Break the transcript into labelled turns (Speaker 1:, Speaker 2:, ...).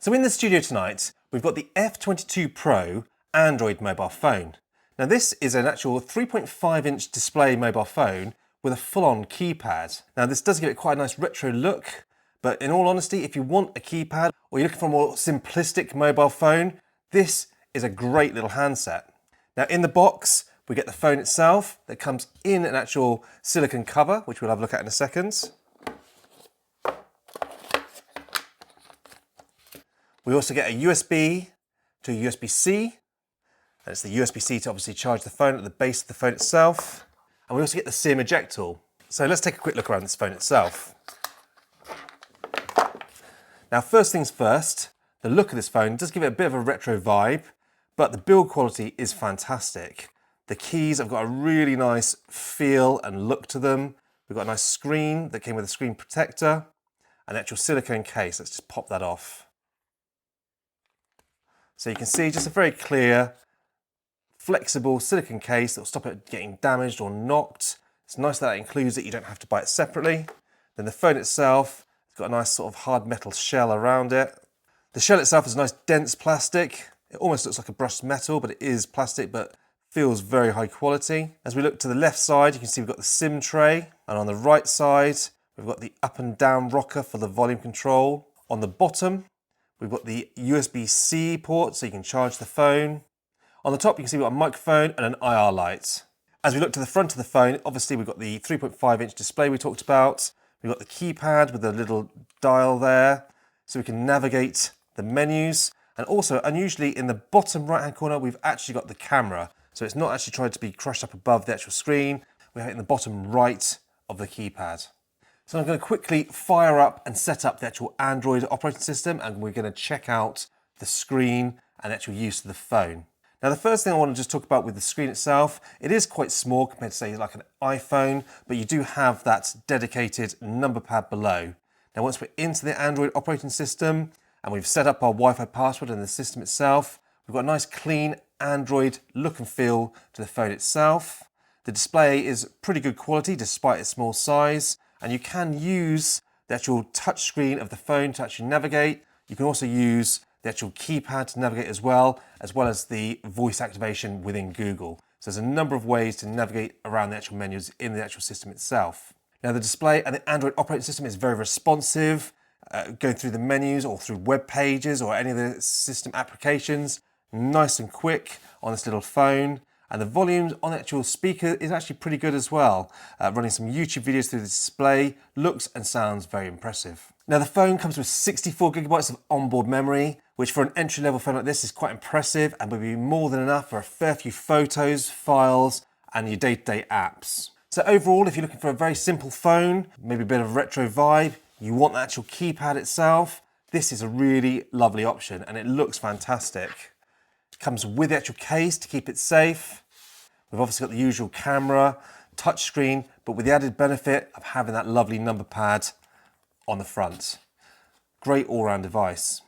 Speaker 1: So in the studio tonight, we've got the F22 Pro Android mobile phone. Now this is an actual 3.5-inch display mobile phone with a full-on keypad. Now this does give it quite a nice retro look, but in all honesty, if you want a keypad or you're looking for a more simplistic mobile phone, this is a great little handset. Now in the box, we get the phone itself that comes in an actual silicone cover, which we'll have a look at in a second. We also get a USB to a USB-C, and it's the USB-C to obviously charge the phone at the base of the phone itself. And we also get the SIM eject tool. So let's take a quick look around this phone itself. Now first things first, the look of this phone does give it a bit of a retro vibe, but the build quality is fantastic. The keys have got a really nice feel and look to them. We've got a nice screen that came with a screen protector, an actual silicone case. Let's just pop that off. So you can see just a very clear, flexible silicone case that will stop it getting damaged or knocked. It's nice that it includes it, you don't have to buy it separately. Then the phone itself, it's got a nice sort of hard metal shell around it. The shell itself is a nice dense plastic. It almost looks like a brushed metal, but it is plastic, but feels very high quality. As we look to the left side, you can see we've got the SIM tray, and on the right side, we've got the up and down rocker for the volume control. On the bottom, we've got the USB-C port, so you can charge the phone. On the top, you can see we've got a microphone and an IR light. As we look to the front of the phone, obviously we've got the 3.5-inch display we talked about. We've got the keypad with a little dial there, so we can navigate the menus. And also, unusually, in the bottom right-hand corner, we've actually got the camera. So it's not actually trying to be crushed up above the actual screen. We have it in the bottom right of the keypad. So I'm going to quickly fire up and set up the actual Android operating system, and we're going to check out the screen and the actual use of the phone. Now the first thing I want to just talk about with the screen itself, it is quite small compared to say like an iPhone, but you do have that dedicated number pad below. Now once we're into the Android operating system and we've set up our Wi-Fi password in the system itself, we've got a nice clean Android look and feel to the phone itself. The display is pretty good quality despite its small size, and you can use the actual touch screen of the phone to actually navigate. You can also use the actual keypad to navigate as well as the voice activation within Google. So there's a number of ways to navigate around the actual menus in the actual system itself. Now the display and the Android operating system is very responsive, going through the menus or through web pages or any of the system applications, nice and quick on this little phone. And the volume on the actual speaker is actually pretty good as well. Running some YouTube videos through the display, looks and sounds very impressive. Now the phone comes with 64 gigabytes of onboard memory, which for an entry-level phone like this is quite impressive and will be more than enough for a fair few photos, files, and your day-to-day apps. So overall, if you're looking for a very simple phone, maybe a bit of retro vibe, you want the actual keypad itself, this is a really lovely option and it looks fantastic. It comes with the actual case to keep it safe. We've obviously got the usual camera, touchscreen, but with the added benefit of having that lovely number pad on the front. Great all-round device.